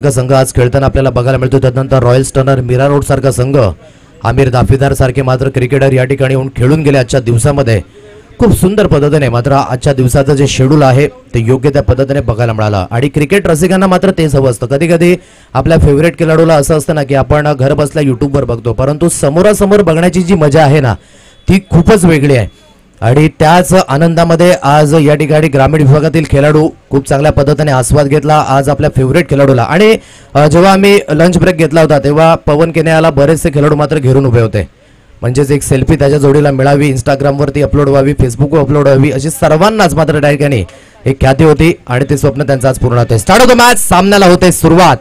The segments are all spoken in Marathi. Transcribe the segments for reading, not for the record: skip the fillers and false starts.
संघ आज खेळताना आपल्याला बघायला मिळतो। त्यानंतर रॉयल स्टनर मीरा रोड सारखा संघ, आमिर दाफीदार सारखे मात्र क्रिकेटर या ठिकाणी येऊन खेळून गेले आजच्या दिवसामध्ये खूप सुंदर पद्धतीने। मात्र आजच्या दिवसाचं जे शेड्यूल आहे ते योग्य त्या पद्धतीने बघायला मिळालं आणि क्रिकेट रसिकांना मात्र तेच हवं असतं। कधी कधी आपल्या फेवरेट खेळाडूला असं असतं ना की आपण घर बसल्या युट्यूबवर बघतो, परंतु समोरासमोर बघण्याची जी मजा आहे ना ती खूपच वेगळी आहे आणि त्याच आनंदामध्ये आज या ठिकाणी ग्रामीण विभागातील खेळाडू खूप चांगल्या पद्धतीने आस्वाद घेतला आज आपल्या फेवरेट खेळाडूला। आणि जेव्हा आम्ही लंच ब्रेक घेतला होता तेव्हा पवन केनेयाला बरेचसे खेळाडू मात्र घेरून उभे होते, म्हणजेच एक सेल्फी त्याच्या जोडीला मिळावी, इंस्टाग्रामवरती अपलोड व्हावी, फेसबुकवर अपलोड व्हावी, अशी सर्वांनाच मात्र त्या ठिकाणी एक ख्याती होती आणि ते स्वप्न त्यांचं आज पूर्ण होते। स्टार्ट होतो मॅच, सामन्याला होते सुरुवात।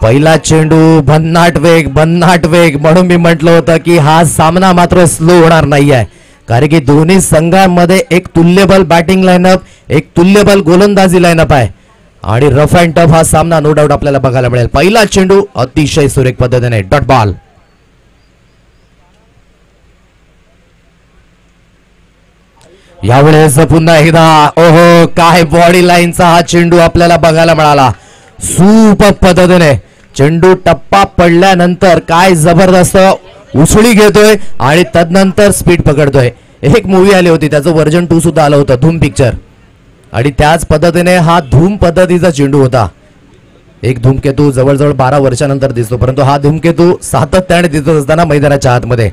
पहिला चेंडू, भन्नाट वेग म्हणून मी म्हटलं होतं की हा सामना मात्र स्लो होणार नाहीये, कारण की दोन्ही संघांमध्ये एक तुल्यबल बॅटिंग लाईनअप, एक तुल्यबल गोलंदाजी लाईनअप आहे आणि रफ अँड टफ हा सामना नो डाऊट आपल्याला बघायला मिळेल। पहिला चेंडू अतिशय सुरेख पद्धतीने डॉट बॉल। यावेळेस पुन्हा एकदा ओहो काय बॉडी लाईनचा हा चेंडू आपल्याला बघायला मिळाला। सुपर पद्धतीने चेंडू टप्पा पडल्यानंतर काय जबरदस्त उसळी घेतोय आणि तदनंतर स्पीड पकडतोय। एक मूवी आली होती त्याचं वर्जन 2 सुद्धा आलं होतं, धूम पिक्चर, आणि त्याच पद्धतीने हा धूम पद्धतीचा चेंडू होता। एक धूमकेतू जवळजवळ 12 वर्षानंतर दिसतो, परंतु हा धूमकेतू सातत्याने दिसत असताना मैदानाच्या आतमध्ये।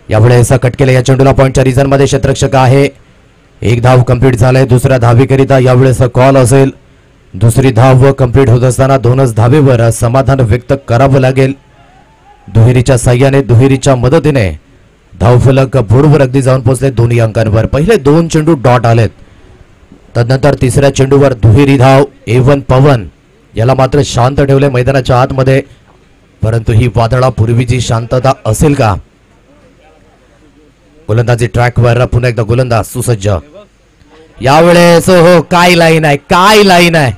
यावेळेस कट केले या चेंडूला पॉइंटच्या रिझन मध्ये क्षेत्ररक्षक आहे। एक धाव कंप्लीट झालाय, दुसऱ्या धावेकरिता यावेळेस कॉल असेल। दुसरी धाव कंप्लीट होत असताना 2च धावेवर समाधान व्यक्त करावं लागेल। दुहेरीच्या साह्याने, दुहेरीच्या मदतीने धावफलक बोर्डवर अगदी जाऊन पोहोचले दोन्ही अंकांवर। पहिले 2 चेंडू डॉट आलेत, तदनंतर तिसऱ्या चेंडूवर दुहेरी धाव। A1 पवन याला मात्र शांत ठेवले मैदानाच्या आतमध्ये, परंतु ही वादळापूर्वीची शांतता असेल का? गोलंदाजी ट्रॅकवर पुन्हा एकदा गोलंदाज सुसज्ज। यावेळेस हो काय लाईन आहे,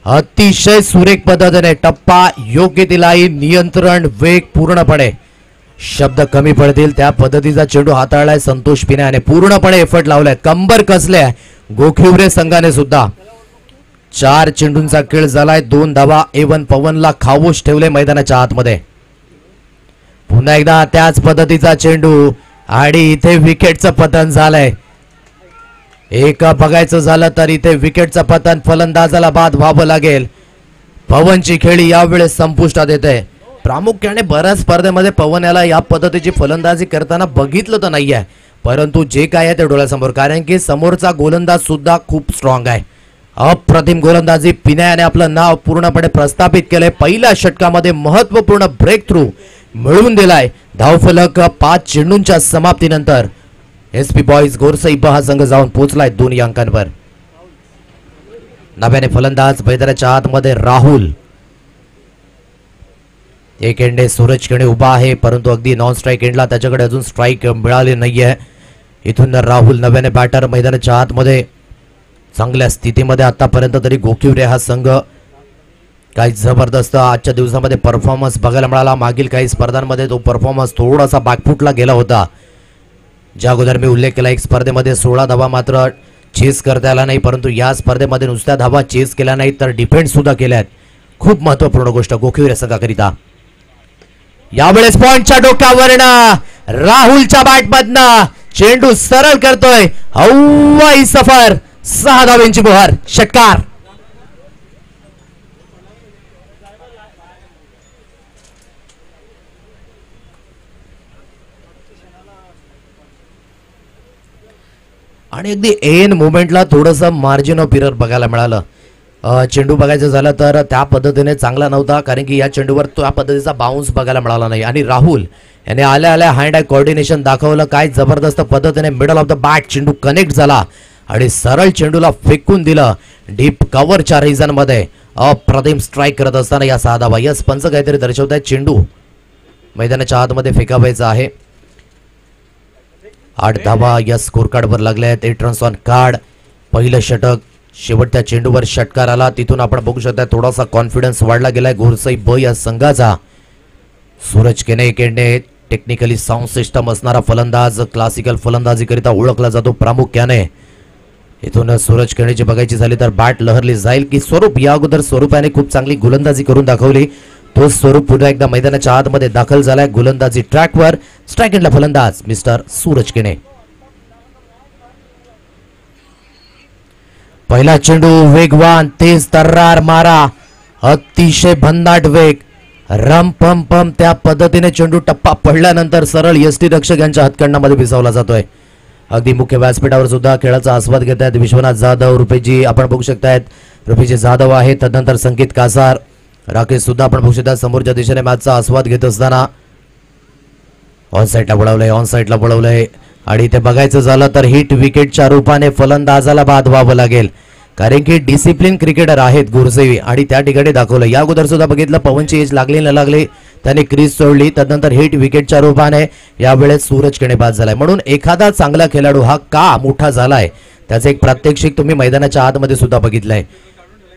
अतिशय सुरेख पद्धतीने टप्पा योग्य दिलाय, नियंत्रण, वेग पूर्णपणे, शब्द कमी पडतील त्या पद्धतीचा चेंडू हाताळलाय संतोष पिण्याने, पूर्णपणे एफर्ट लावलाय, कंबर कसले गोखिवरे संघाने सुद्धा। 4 चेंडूंचा खेळ झालाय, 2 धावा A1 पवनला खावोश ठेवले मैदानाच्या आतमध्ये। पुन्हा एकदा त्याच पद्धतीचा चेंडू आणि इथे विकेटचं पतन झालंय। एक बघायचं झालं तर इथे विकेटचं पतन, फलंदाजाला बाद व्हावं लागेल। पवनची खेळी यावेळेस संपुष्टात येते। प्रामुख्याने बऱ्याच स्पर्धेमध्ये पवन याला या पद्धतीची फलंदाजी करताना बघितलं तर नाहीये, परंतु जे काय आहे ते डोळ्यासमोर, कारण की समोरचा गोलंदाज सुद्धा खूप स्ट्रॉंग आहे। अप्रतिम गोलंदाजी पिण्याने आपलं नाव पूर्णपणे प्रस्थापित केलंय। पहिल्या षटकामध्ये महत्वपूर्ण ब्रेक थ्रू मिळवून दिलाय। धावफलक 5 चेंडूंच्या समाप्तीनंतर SP बॉयज गोरसईब हा संघ जाऊन पोहोचलाय दोन्ही अंकांवर। नव्याने फलंदाज मैदानाच्या आतमध्ये राहुल, एक एंडे सूरज केणे उभा आहे, परंतु अगदी नॉन स्ट्राईक एंडला त्याच्याकडे अजून स्ट्राईक मिळाली नाहीये। इथून राहुल नव्याने बॅटर मैदानाच्या आतमध्ये चांगल्या स्थितीमध्ये आतापर्यंत तरी गोखिवरे हा संघ काही जबरदस्त आजच्या दिवसामध्ये परफॉर्मन्स बघायला मिळाला। मागील काही स्पर्धांमध्ये तो परफॉर्मन्स थोडासा बॅकफुटला गेला होता। ज्या अगोदर मी उल्लेख केला, एक स्पर्धेमध्ये 16 धावा मात्र चेस करता आला नाही, परंतु या स्पर्धेमध्ये नुसत्या धावा चेस केल्या नाही तर डिफेंड सुद्धा केल्यात। खूप महत्वपूर्ण गोष्ट गोखिवरे संघाकरिता। यावेळेस पॉइंटच्या डोक्यावरनं राहुलच्या बॅटमधनं चेंडू सरळ करतोय, हवाई सफर, 6 धावांची मोहर, षटकार। आणि अगदी एन मोमेंटला थोडंसं मार्जिन ऑफ एरर बघायला मिळालं। चेंडू बघायचं झालं तर त्या पद्धतीने चांगला नव्हता, कारण की या चेंडूवर त्या पद्धतीचा बाउन्स बघायला मिळाला नाही आणि राहुल याने आल्या आल्या हँड आय कोऑर्डिनेशन दाखवलं। काय जबरदस्त पद्धतीने मिडल ऑफ द बॅट चेंडू कनेक्ट झाला आणि सरळ चेंडूला फेकून दिलं डीप कव्हरच्या रिजन मध्ये। अप्रतिम स्ट्राईक करत असताना या 6 धावा। यस पंच काहीतरी दर्शवत आहेत, चेंडू मैदानाच्या आतमध्ये फेकावायचा आहे। 8 धावा या स्कोर कार्डवर लागल्या आहेत, 8 रन्स ऑन कार्ड। पहिलं षटक, शेवटच्या चेंडूवर षटकार आला, तिथून आपण बघू शकता थोडासा कॉन्फिडन्स वाढला गेलाय गोरसईब या संघाचा। सूरज केने एकेंडे टेक्निकली साऊंड सिस्टम असणारा फलंदाज, क्लासिकल फलंदाजीकरिता ओळखला जातो प्रामुख्याने। इथून सूरज केणेची बघायची झाली तर बॅट लहरली जाईल की स्वरूप. या अगोदर स्वरूपाने खूप चांगली गोलंदाजी करून दाखवली. तो स्वरूप पुन्हा एकदा मैदानाच्या आतमध्ये दाखल झालाय. गोलंदाजी ट्रॅकवर. स्ट्राईक एंडला फलंदाज मिस्टर सूरज केणे. पहिला चेंडू वेगवान तेज तर्रार मारा. अतिशय भन्नाट वेग. रम पम पम त्या पद्धतीने चेंडू टप्पा पडल्यानंतर सरळ यष्टी रक्षक यांच्या हातकंडामध्ये भिसावला जातोय. अगदी मुख्य व्यासपीठावर सुद्धा खेळाचा आस्वाद घेत आहेत विश्वनाथ जाधव. रुपेजी आपण बघू शकतायत. रुपेजी जाधव आहे. तदनंतर संकेत कासार. राकेश सुद्धा आपण बघू शकता समोरच्या दिशेने मॅचचा आस्वाद घेत असताना. ऑन साईडला वळवलंय. ऑन साईडला वळवलंय आणि ते बघायचं झालं तर हिट विकेटच्या रूपाने फलंदाजाला बाद व्हावं लागेल. कारण की डिसिप्लिन क्रिकेटर आहेत गुरसेवी आणि त्या ठिकाणी दाखवलं. या अगोदर सुद्धा बघितलं पवनची एज लागली न लागली त्याने क्रीज सोडली. त्यानंतर हिट विकेटच्या रूपाने यावेळेस सूरज केणे बाद झालाय. म्हणून एखादा चांगला खेळाडू हा का मोठा झालाय त्याचे एक प्रात्यक्षिक तुम्ही मैदानाच्या आतमध्ये सुद्धा बघितलंय.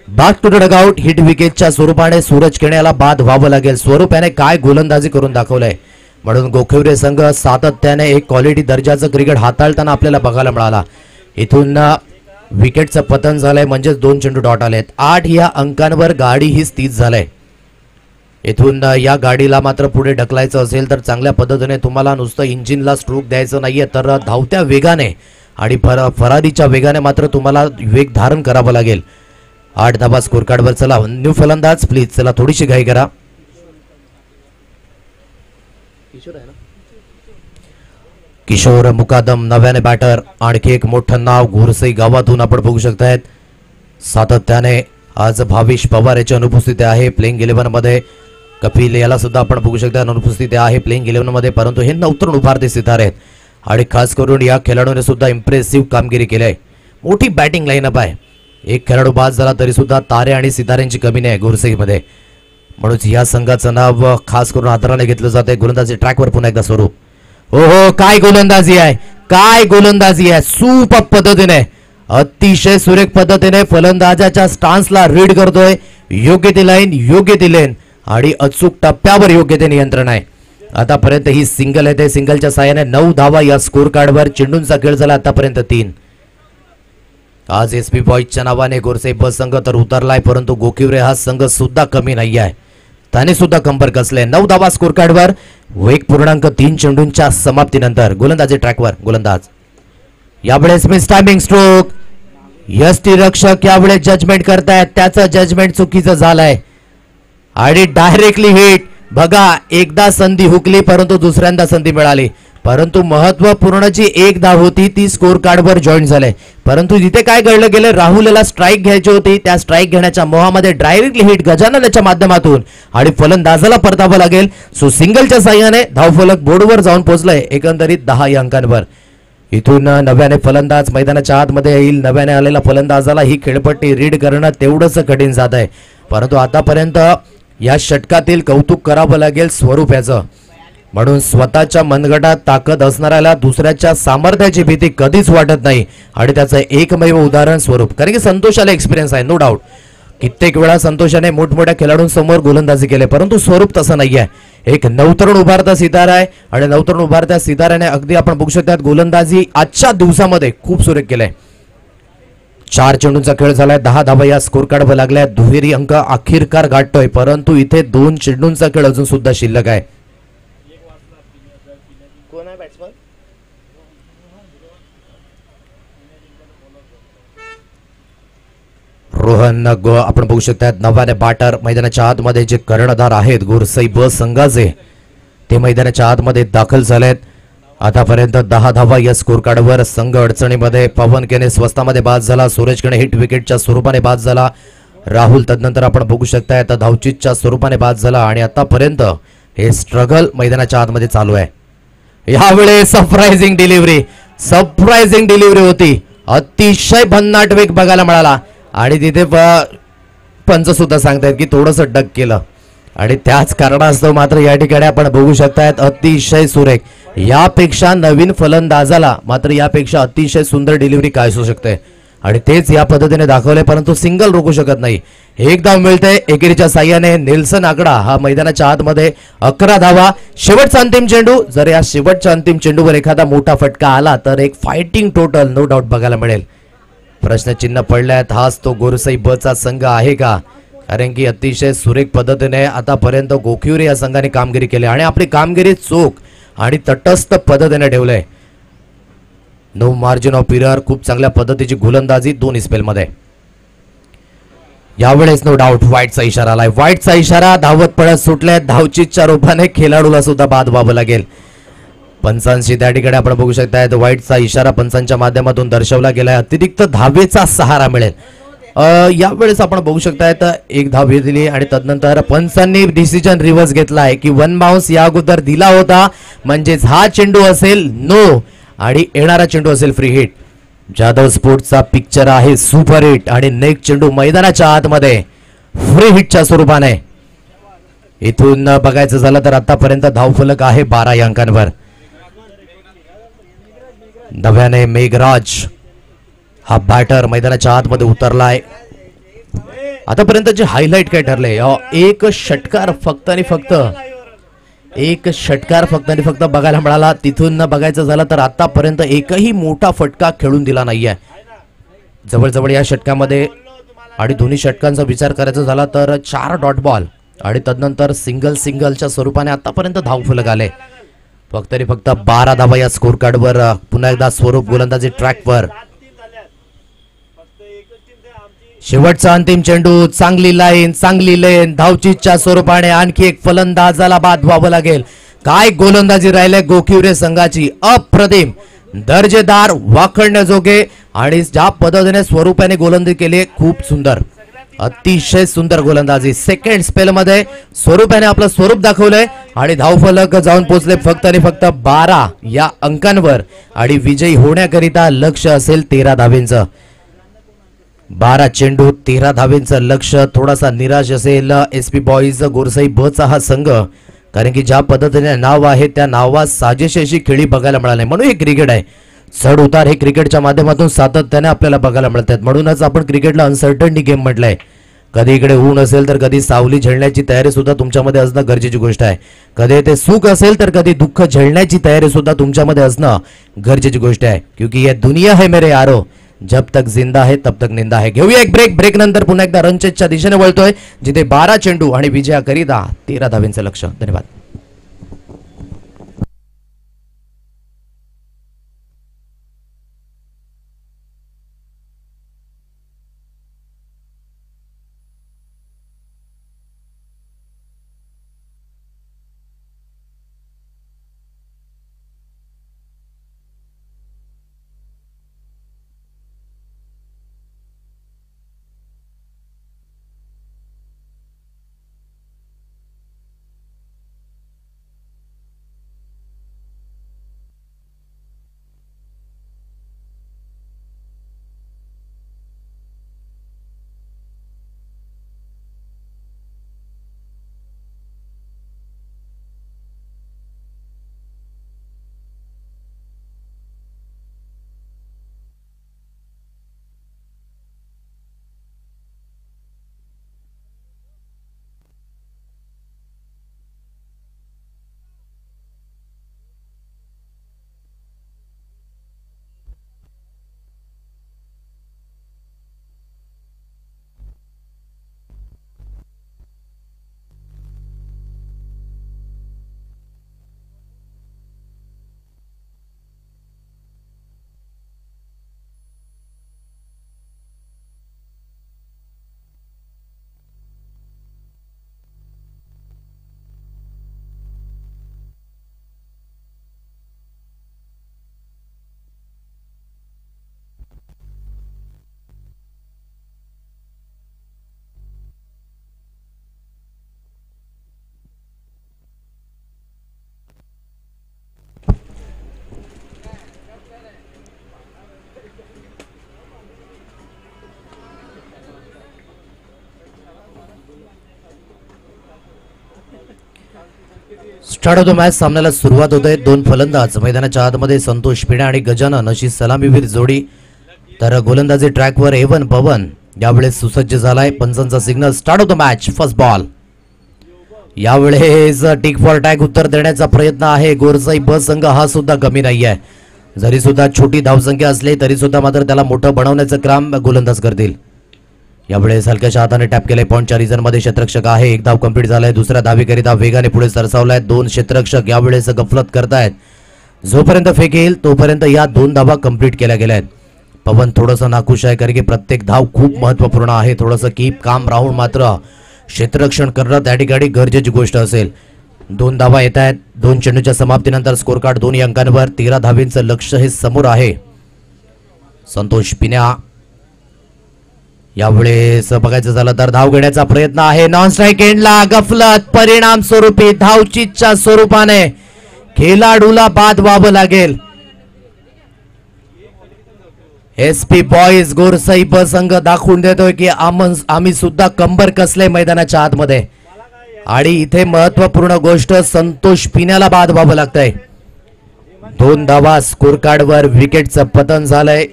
Back to the dugout. Hit विकेटच्या स्वरूपाने सूरज केणेला बाद व्हावं लागेल. स्वरूप याने काय गोलंदाजी करून दाखवलंय. म्हणून गोखिवरे संघ सातत्याने एक क्वालिटी दर्जाचं क्रिकेट हाताळताना आपल्याला बघायला मिळाला. इथून विकेटचं पतन झालंय म्हणजेच 2 चेंडू डॉट आलेत. 8 या अंकांवर गाडी ही स्थित झालंय. इथून या गाडीला मात्र पुढे ढकलायचं असेल तर चांगल्या पद्धतीने तुम्हाला नुसतं इंजिनला स्ट्रोक द्यायचं नाहीये तर धावत्या वेगाने आणि फरारीच्या वेगाने मात्र तुम्हाला वेग धारण करावं लागेल. 8 धाबा स्कोर कार्डवर. चला न्यू फलंदाज प्लीज. चला थोडीशी घाई करा. किशोर मुकादम नव्याने बॅटर. आणखी एक मोठं नाव घोरसई गावातून आपण बघू शकतायत. सातत्याने आज भाविश पवार याची अनुपस्थिती आहे प्लेइंग 11 मध्ये. कपिल याला सुद्धा आपण बघू शकता अनुपस्थिती आहे प्लेइंग 11 मध्ये. परंतु हे नवतरुण उभारते सितारे आहेत आणि खास करून या खेळाडूने सुद्धा इम्प्रेसिव्ह कामगिरी केली आहे. मोठी बॅटिंग लाईनअप आहे. एक खेळाडू बाद झाला तरी सुद्धा तारे आणि सिताऱ्यांची कमी नाही घोरसईमध्ये. म्हणून या संघाचं नाव खास करून आदराने घेतलं जाते. गोलंदाजी ट्रॅकवर पुन्हा एकदा स्वरूप. हो हो काय गोलंदाजी आहे. काय गोलंदाजी आहे. सुपर पद्धतीने अतिशय सुरेख पद्धतीने फलंदाजाच्या स्टान्सला रीड करतोय. योग्य ती लाईन योग्य ती लेन आणि अचूक टप्प्यावर योग्य ते नियंत्रण आहे. आतापर्यंत ही सिंगल आहे. ते सिंगलच्या साहाय्याने 9 धावा या स्कोर कार्डवर. चेंडूंचा खेळ झाला आतापर्यंत 3. आज एसपी बॉयजच्या नावाने गोरसे बस संघ तर उतरलाय परंतु गोखिवरे हा संघ सुद्धा कमी नाही आहे. त्याने सुद्धा कंबर कसले. 9 धावा स्कोर कार्डवर. 1.3 चेंडूंच्या समाप्तीनंतर गोलंदाजी ट्रॅकवर. गोलंदाज यावेळेस मिस टायमिंग स्ट्रोक. यष्टी रक्षक यावेळेस जजमेंट करतायत. त्याचं जजमेंट चुकीचं झालंय आणि डायरेक्टली हिट. बघा एकदा संधी हुकली परंतु दुसऱ्यांदा संधी मिळाली. परंतु महत्वपूर्ण जी एक धाव होती ती स्कोर कार्डवर जॉईन झाले. परंतु जिथे काय घडलं गेलं राहुलला स्ट्राईक घ्यायची होती. त्या स्ट्राईक घेण्याच्या मोहामध्ये डायरेक्टली हिट गजाननच्या माध्यमातून आणि फलंदाजाला परतावं लागेल. सो सिंगलच्या साह्याने धावफलक बोर्डवर जाऊन पोहोचलंय एकंदरीत 10 या अंकांवर. इथून नव्याने फलंदाज मैदानाच्या आतमध्ये येईल. नव्याने आलेला फलंदाजाला ही खेळपट्टी रीड करणं तेवढंच कठीण जात आहे. परंतु आतापर्यंत या षटकातील कौतुक करावं लागेल स्वरूप याचं. म्हणून स्वतःच्या मनगटात ताकद असणाऱ्याला दुसऱ्याच्या सामर्थ्याची भीती कधीच वाटत नाही आणि त्याचं एकमेव उदाहरण स्वरूप. कारण की संतोषाला एक्सपिरियन्स आहे नो डाऊट. कित्येक वेळा संतोषाने मोठमोठ्या खेळाडूंसमोर गोलंदाजी केली परंतु स्वरूप तसं नाहीये. एक नवतरुण उभारता सितारा आहे आणि नवतरुण उभारत्या सिताऱ्याने अगदी आपण बघू शकतात गोलंदाजी आजच्या दिवसामध्ये खूप सुरेख केलंय. 4 चेंडूंचा खेळ झालाय. 10 धावा या स्कोर कार्डवर लागल्या. दुहेरी अंक अखेरकार गाठतोय परंतु इथे 2 चेंडूंचा खेळ अजून सुद्धा शिल्लक आहे. रोहन आपण बघू शकतात नव्याने बॅटर. मैदानाच्या आतमध्ये जे कर्णधार आहेत गोरसई ब संघाचे ते मैदानाच्या आतमध्ये दाखल झालेत. आतापर्यंत 10 धावा या स्कोर कार्डवर. संघ अडचणीमध्ये. पवन केने स्वस्तामध्ये बाद झाला. सूरज केणे हिट विकेटच्या स्वरूपाने बाद झाला. राहुल तदनंतर आपण बघू शकताय आता धावचीतच्या स्वरूपाने बाद झाला आणि आतापर्यंत हे स्ट्रगल मैदानाच्या आतमध्ये चालू आहे. यावेळेस सरप्राइझिंग डिलिव्हरी होती. अतिशय भन्नाट वेग बघायला मिळाला आणि तिथे पंच सुद्धा सांगतायत की थोडंसं डक केलं आणि त्याच कारणास्तव मात्र या ठिकाणी आपण बघू शकतायत अतिशय सुरेख. यापेक्षा नवीन फलंदाजाला मात्र यापेक्षा अतिशय सुंदर डिलिव्हरी काय असू शकते आणि तेच या पद्धतीने दाखवले. परंतु सिंगल रोखू शकत नाही. एक धाव मिळते एकेरीच्या साह्याने. नेल्सन आकडा हा मैदानाच्या आतमध्ये 11 धावा. शेवटचा अंतिम चेंडू. जर या शेवटच्या अंतिम चेंडूवर एखादा मोठा फटका आला तर एक फायटिंग टोटल नो डाऊट बघायला मिळेल. प्रश्नचिन्ह पडल्यात. हाच तो गोरसाई ब चा संघ आहे का? कारण की अतिशय सुरेख पद्धतीने आतापर्यंत गोखिवरे या संघाने कामगिरी केली आणि आपली कामगिरी चोख आणि तटस्थ पद्धतीने ठेवलंय. No margin of error. खूप चांगल्या पद्धतीची गोलंदाजी दोन्ही स्पेलमध्ये. यावेळेस नो डाऊट व्हाईटचा इशारा आलाय. व्हाईटचा इशारा. धावत पळत सुटले. धावचीच्या रूपाने खेळाडूला सुद्धा बाद व्हावं लागेल. पंचांशी त्या ठिकाणी आपण बघू शकताय व्हाईटचा इशारा पंचांच्या माध्यमातून दर्शवला गेलाय. अतिरिक्त धावेचा सहारा मिळेल. यावेळेस आपण बघू शकताय एक धाव दिली आणि तदनंतर पंचांनी डिसिजन रिव्हर्स घेतलाय की वन बाउन्स या अगोदर दिला होता, म्हणजेच हा चेंडू असेल नो आणि येणारा चेंडू असेल फ्री हिट. जाधव स्पोर्ट्सचा पिक्चर आहे सुपर हिट आणि नेक्स्ट चेंडू मैदानाच्या आतमध्ये फ्री हिटच्या स्वरूपाने. इथून बघायचं झालं तर आतापर्यंत धावफलक आहे 12 या अंकांवर. नव्याने मेघराज हा बॅटर मैदानाच्या आतमध्ये उतरलाय. आतापर्यंतचे हायलाइट काय ठरले? एक षटकार फक्त आणि फक्त बघायला मिळाला. तिथून बघायचं झालं तर आतापर्यंत एकही मोठा फटका खेळून दिला नाहीये. जवळजवळ या षटकामध्ये आणि दोन्ही षटकांचा विचार करायचा झाला तर 4 डॉट बॉल आणि तदनंतर सिंगलच्या स्वरूपाने आतापर्यंत धावफलक आले. फक्त 12 धावा या स्कोर कार्डवर. पुन्हा एकदा स्वरूप गोलंदाजी ट्रॅकवर. शेवटचा अंतिम चेंडू. चांगली लेन धावचीच्या स्वरूपाने आणखी एक फलंदाजाला बाद व्हावं लागेल. काय गोलंदाजी राहिले गोखिवरे संघाची. अप्रतिम, दर्जेदार, वाखडण्याजोगे आणि ज्या पद्धतीने स्वरूपाने गोलंदाजी केली खूप सुंदर, अतिशय सुंदर गोलंदाजी. सेकंड स्पेल मध्ये स्वरूपाने आपलं स्वरूप दाखवलंय आणि धावफलक जाऊन पोहोचले फक्त 12 या अंकांवर आणि विजयी होण्याकरिता लक्ष असेल 13 धावेंचं. 12 चेंडू 13 धावेंचं लक्ष. थोडासा निराश असेल एसपी बॉईज गोरसाई ब चा हा संघ, कारण की ज्या पद्धतीने नाव आहे त्या नावात साजेशी अशी खेळी बघायला मिळाली. म्हणून हे क्रिकेट आहे. चढ उतार हे क्रिकेटच्या माध्यमातून सातत्याने आपल्याला बघायला मिळतात. म्हणूनच आपण क्रिकेटला अनसर्टनिटी गेम म्हटलंय. कधी इकडे ऊन असेल तर कधी सावली झेलण्याची तयारी सुद्धा तुमच्यामध्ये असणं गरजेची गोष्ट आहे. कधी ते सुख असेल तर कधी दुःख झेलण्याची तयारी सुद्धा तुमच्यामध्ये असणं गरजेची गोष्ट आहे. क्योंकि ये दुनिया है मेरे यारो, जब तक जिंदा है तब तक निंदा है. घेऊया एक ब्रेक नंतर पुन्हा एकदा रनचेसच्या दिशेने वळतोय, जिथे 12 चेंडू आणि विजयाकरिता 13 धावेंचं लक्ष. धन्यवाद. स्टार्ट होतो मॅच. सामन्याला सुरुवात होते. 2 फलंदाज मैदानाच्या आतमध्ये संतोष पिणे आणि गजानन अशी सलामीवीर जोडी. तर गोलंदाजी ट्रॅकवर एवन पवन यावेळेस सुसज्ज झालाय. पंचांचा सिग्नल. स्टार्ट होतो मॅच. First ball. यावेळेस टिक फॉर टॅग उत्तर देण्याचा प्रयत्न आहे गोरसाई ब संघ. हा सुद्धा कमी नाहीये. जरी सुद्धा छोटी धावसंख्या असली तरी सुद्धा मात्र त्याला मोठं बनवण्याचं काम गोलंदाज करतील. यावेळेस हलक्याच्या हाताने टॅप केले. पॉईंटच्या रिझनमध्ये क्षेत्ररक्षक आहे. एक धाव कंप्लीट झालाय. दुसऱ्या धावेकरिता वेगाने पुढे सरसावलाय. दोन क्षेत्ररक्षक यावेळेस गफलत करतायत. जोपर्यंत फेक येईल तोपर्यंत या 2 धावा कंप्लीट केल्या गेल्या आहेत. पवन थोडंसं नाखुश आहे कारण की प्रत्येक धाव खूप महत्त्वपूर्ण आहे. थोडंसं कीप काम राहून मात्र क्षेत्ररक्षण करणं त्या ठिकाणी गरजेची गोष्ट असेल. 2 धावा येत आहेत. 2 चेंडूच्या समाप्तीनंतर स्कोर कार्ड 2 अंकांवर. 13 धावेंचं लक्ष हे समोर आहे. संतोष पिन्या यावेळेस बघायचं झालं तर धाव घेण्याचा प्रयत्न आहे. नॉन स्ट्राईक एंडला गफलत. परिणाम स्वरूपी धावचीच्या स्वरूपाने खेळाडूला बाद व्हावं लागेल. एसपी बॉईज गोरसई ब संघ दाखवून देतोय की आम्ही सुद्धा कंबर कसले मैदानाच्या आतमध्ये. आणि इथे महत्वपूर्ण गोष्ट संतोष पिण्याला बाद व्हावं लागतंय. 2 धावा स्कोर कार्डवर. विकेटचं पतन झालंय.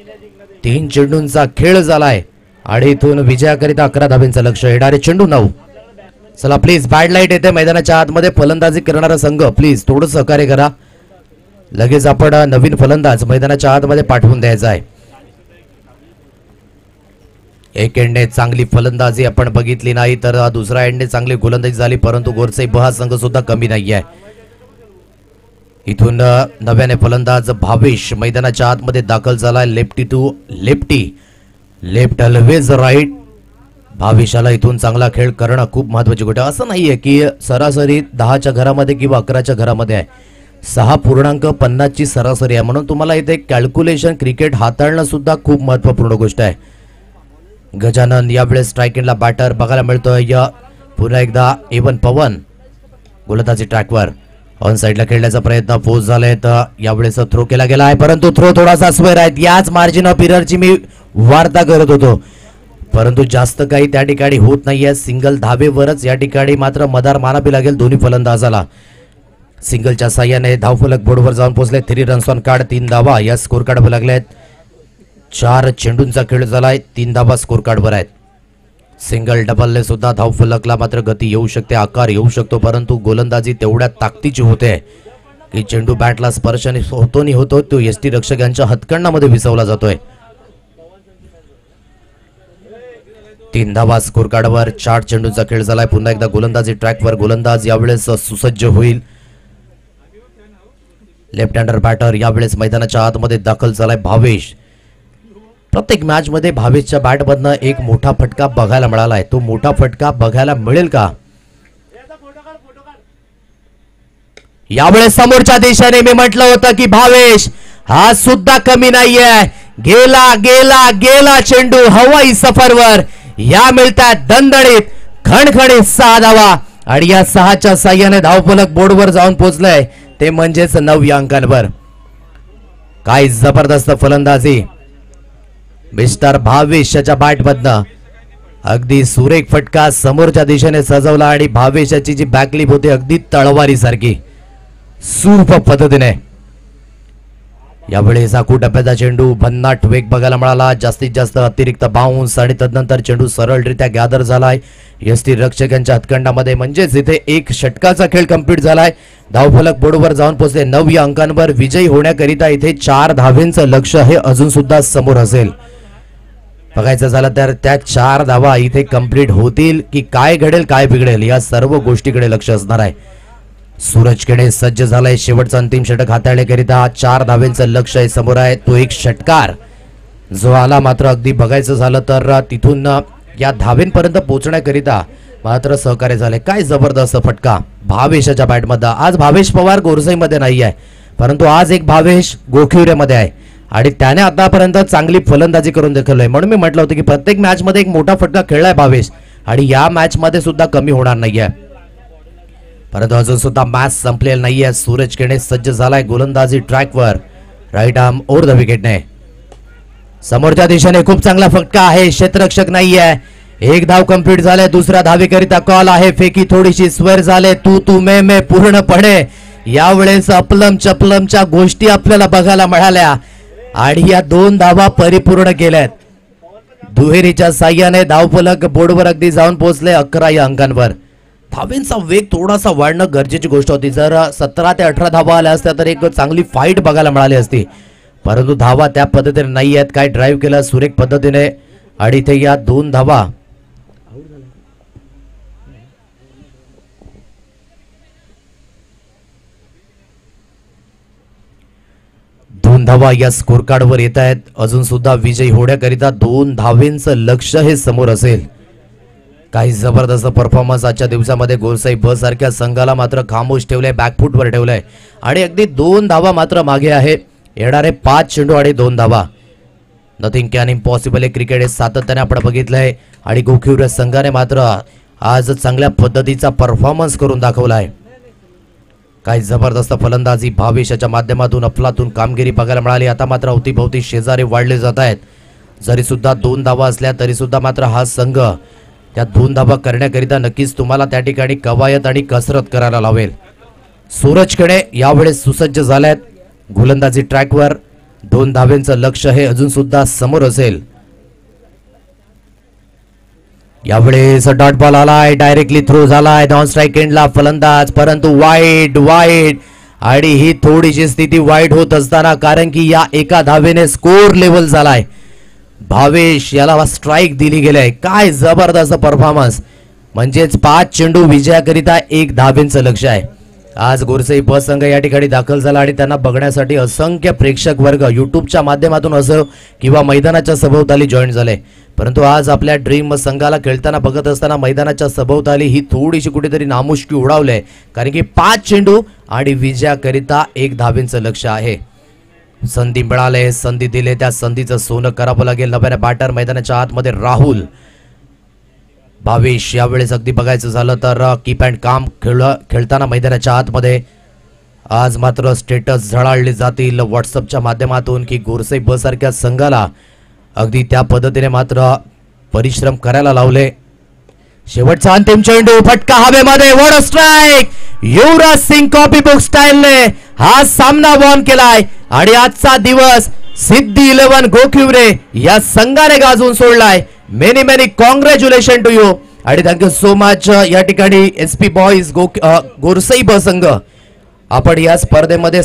3 चेंडूंचा खेळ झालाय आणि इथून विजयाकरिता 11 धावेंचं लक्ष. येणारे चेंडू 9. चला प्लीज बॅड लाईट येते मैदानाच्या आतमध्ये. फलंदाजी करणारा संघ प्लीज थोडं सहकार्य करा. लगेच आपण नवीन फलंदाज मैदानाच्या आतमध्ये पाठवून द्यायचा आहे. एक एंडने चांगली फलंदाजी आपण बघितली नाही तर दुसऱ्या एंडने चांगली गोलंदाजी झाली परंतु गोरसई बहा संघ सुद्धा कमी नाहीये. इथून नव्याने फलंदाज भावेश मैदानाच्या आतमध्ये दाखल झालाय. Lefty to lefty. Left always right. भावेशाला इथून चांगला खेळ करणं खूप महत्वाची गोष्ट. असं नाहीये की सरासरी 10च्या घरामध्ये किंवा 11च्या घरामध्ये आहे. 6.50 ची सरासरी आहे. म्हणून तुम्हाला इथे कॅल्क्युलेशन क्रिकेट हाताळणं सुद्धा खूप महत्वपूर्ण गोष्ट आहे. गजानन यावेळेस स्ट्राईक एंडला बॅटर बघायला मिळतोय. पुन्हा एकदा एवन पवन गोलंदाजी ट्रॅकवर. ऑन साइडला खेळण्याचा प्रयत्न फोर्स झालाय तर यावेळेस थ्रो केला गेला आहे परंतु थ्रो थोडासा स्क्वेअर आहे. याच मार्जिन ऑफ एररची मी वार्ता करत होतो परंतु जास्त काही त्या ठिकाणी होत नाहीये. सिंगल धावेवरच या ठिकाणी मात्र मदार मानावी लागेल दोन्ही फलंदाजाला. सिंगलच्या साह्याने धावफलक बोर्डवर जाऊन पोहोचले. 3 रन्स ऑन कार्ड. 3 धावा या स्कोर कार्डवर लागल्यात. 4 चेंडूंचा खेळ झालाय. 3 धावा स्कोर कार्डवर आहेत. सिंगल डबलने सुद्धा धावफलकला मात्र गती येऊ शकते. आकार येऊ शकतो परंतु गोलंदाजी तेवढ्या ताकदीची होते की चेंडू बॅटला स्पर्श होतो तो एसटी रक्षकांच्या हातकंडामध्ये विसवला जातोय. 3 धावा स्कोर कार्डवर. 4 चेंडूंचा खेळ झालाय. पुन्हा एकदा गोलंदाजी ट्रॅकवर. गोलंदाज यावेळेस सुसज्ज होईल. लेफ्ट हँडर बॅटर यावेळेस मैदानाच्या आतमध्ये दाखल झालाय भावेश. प्रत्येक मॅच मध्ये भावेशच्या बॅटमधनं एक मोठा फटका बघायला मिळालाय. तो मोठा फटका बघायला मिळेल का यावेळेस? समोरच्या दिशेने मी म्हटलं होतं की भावेश हा सुद्धा कमी नाहीये. गेला गेला गेला चेंडू हवाई सफरवर. या मिळतात दणदणीत खणखणीत 6 धावा आणि या 6च्या साह्याने धावफलक बोर्डवर जाऊन पोहोचलंय ते म्हणजेच 9 अंकांवर. काय जबरदस्त फलंदाजी मिस्टर भावेशच्या बॅटमधनं. अगदी सुरेख फटका समोरच्या दिशेने सजवला आणि भावेशाची जी बॅकलिप होती अगदी तळवारी सारखी सूर्प पद्धतीने. यावेळी साकू टप्प्याचा चेंडू भन्नाट वेग बघायला मिळाला. जास्तीत जास्त अतिरिक्त बाउन्स आणि तदनंतर चेंडू सरळरित्या गॅदर झालाय एसटी रक्षकांच्या हातखंडामध्ये. म्हणजेच इथे एक षटकाचा खेळ कंप्लीट झालाय. धावफलक बोर्डवर जाऊन पोहोचले 9 अंकांवर. विजयी होण्याकरिता इथे 4 धावेंचं लक्ष हे अजून सुद्धा समोर असेल. बघायचं झालं तर त्या 4 धावा इथे कंप्लीट होतील की काय घडेल काय बिघडेल या सर्व गोष्टीकडे लक्ष असणार आहे. सूरज खेडे सज्ज झालाय शेवटचा अंतिम षटक हाताळण्याकरिता. 4 धावेंचं लक्ष आहे समोर आहे. तो एक षटकार जो आला मात्र अगदी बघायचं झालं तर तिथून या धावेंपर्यंत पोहोचण्याकरिता मात्र सहकार्य झाले. काय जबरदस्त फटका भावेशाच्या बॅटमध्ये. आज भावेश पवार गोरसईमध्ये नाही आहे परंतु आज एक भावेश गोखिवरेमध्ये आहे आणि त्याने आतापर्यंत चांगली फलंदाजी करून दाखवलंय. म्हणून मी म्हटलं होतं की प्रत्येक मॅच मध्ये एक मोठा फटका खेळलाय भावेश आणि या मॅच मध्ये सुद्धा कमी होणार नाहीये. परंतु अजून सुद्धा मॅच संपलेला नाहीये. सूरज खेडे सज्ज झालाय गोलंदाजी ट्रॅकवर. राईट आर्म ओव्हर द विकेटने. समोरच्या दिशेने खूप चांगला फटका आहे. क्षेत्ररक्षक नाहीये. 1 धाव कंप्लीट झाले. दुसऱ्या धावेकरिता कॉल आहे. फेकी थोडीशी स्वेर झाले. तू मे पूर्णपणे यावेळेस अपलम चपलमच्या गोष्टी आपल्याला बघायला मिळाल्या आणि या 2 धावा परिपूर्ण केल्यात. दुहेरीच्या साह्याने धावफलक बोर्डवर अगदी जाऊन पोहोचले 11 या अंकांवर. धावेंचा वेग थोडासा वाढणं गरजेची गोष्ट होती. जर 17 ते 18 धावा आल्या असत्या तर एक चांगली फाईट बघायला मिळाली असती परंतु धावा त्या पद्धतीने नाही आहेत. काय ड्राईव्ह केला सुरेख पद्धतीने आणि इथे या 2 धावा. दोन धावा या स्कोर कार्डवर येत आहेत. अजून सुद्धा विजयी होण्याकरिता 2 धावेंचं लक्ष हे समोर असेल. काही जबरदस्त परफॉर्मन्स आजच्या दिवसामध्ये गोरसाई ब सारख्या संघाला मात्र खामोश ठेवलंय, बॅकफूटवर ठेवलंय आणि अगदी 2 धावा मात्र मागे आहे. येणारे 5 चेंडू आणि 2 धावा. Nothing can impossible. क्रिकेट हे सातत्याने आपण बघितलंय आणि गोखिवरे संघाने मात्र आज चांगल्या पद्धतीचा परफॉर्मन्स करून दाखवलाय. काही जबरदस्त फलंदाजी भावेशाच्या माध्यमातून अफलातून कामगिरी बघायला मिळाली. आता मात्र अवतीभोवती शेजारी वाढले जात आहेत. जरी सुद्धा 2 धावा असल्या तरी सुद्धा मात्र हा संघ त्या 2 धावा करण्याकरिता नक्कीच तुम्हाला त्या ठिकाणी कवायत आणि कसरत करायला लावेल. सूरज खणे यावेळेस सुसज्ज झाल्यात. गोलंदाजी ट्रॅकवर 2 धावेंचं लक्ष हे अजून सुद्धा समोर असेल. यावेळेस डॉट बॉल आलाय, डायरेक्टली थ्रो झालाय नॉन स्ट्राईक एंडला फलंदाज, परंतु वाईड आणि ही थोडीशी स्थिती वाईट होत असताना कारण की या एका धावेने स्कोर लेवल झालाय. भावेश याला स्ट्राईक दिली गेले. काय जबरदस्त परफॉर्मन्स. म्हणजेच 5 चेंडू विजयाकरिता 1 धावेंचं लक्ष आहे. आज गोरसाई ब संघ या ठिकाणी दाखल झाला आणि त्यांना बघण्यासाठी असंख्य प्रेक्षक वर्ग युट्यूबच्या माध्यमातून असो किंवा मैदानाच्या सभोवताली जॉईन झाले. परंतु आज आपल्या ड्रीम संघाला खेळताना बघत असताना मैदानाच्या सभोवताली ही थोडीशी कुठेतरी नामुष्की उडावले कारण की 5 चेंडू आणि विजयाकरिता 1 धावेंचं लक्ष आहे. संधी मिळाले, संधी दिले, त्या संधीचं सोनं करावं लागेल. नव्याने बॅटर मैदानाच्या आतमध्ये राहुल. भावेश यावेळेस अगदी बघायचं झालं तर कीप अँड काम खेळताना मैदानाच्या आतमध्ये. आज मात्र स्टेटस झळाळले जातील व्हॉट्सअपच्या माध्यमातून की गोरसाई ब सारख्या संघाला अगदी त्या पद्धतीने मात्र परिश्रम करायला लावले. शेवटचा अंतिम चेंडू फटका हवेमध्ये. What a strike. Yuvraj Singh copy book स्टाईलने हा सामना वॉन केलाय आणि आजचा दिवस सिद्धी 11 गोखिवरे या संघाने गाजवून सोडलाय. Many many congratulation to you आणि थँक्यू सो मच. या ठिकाणी SP बॉईज गोरसाई ब संघ आपण या स्पर्धेमध्ये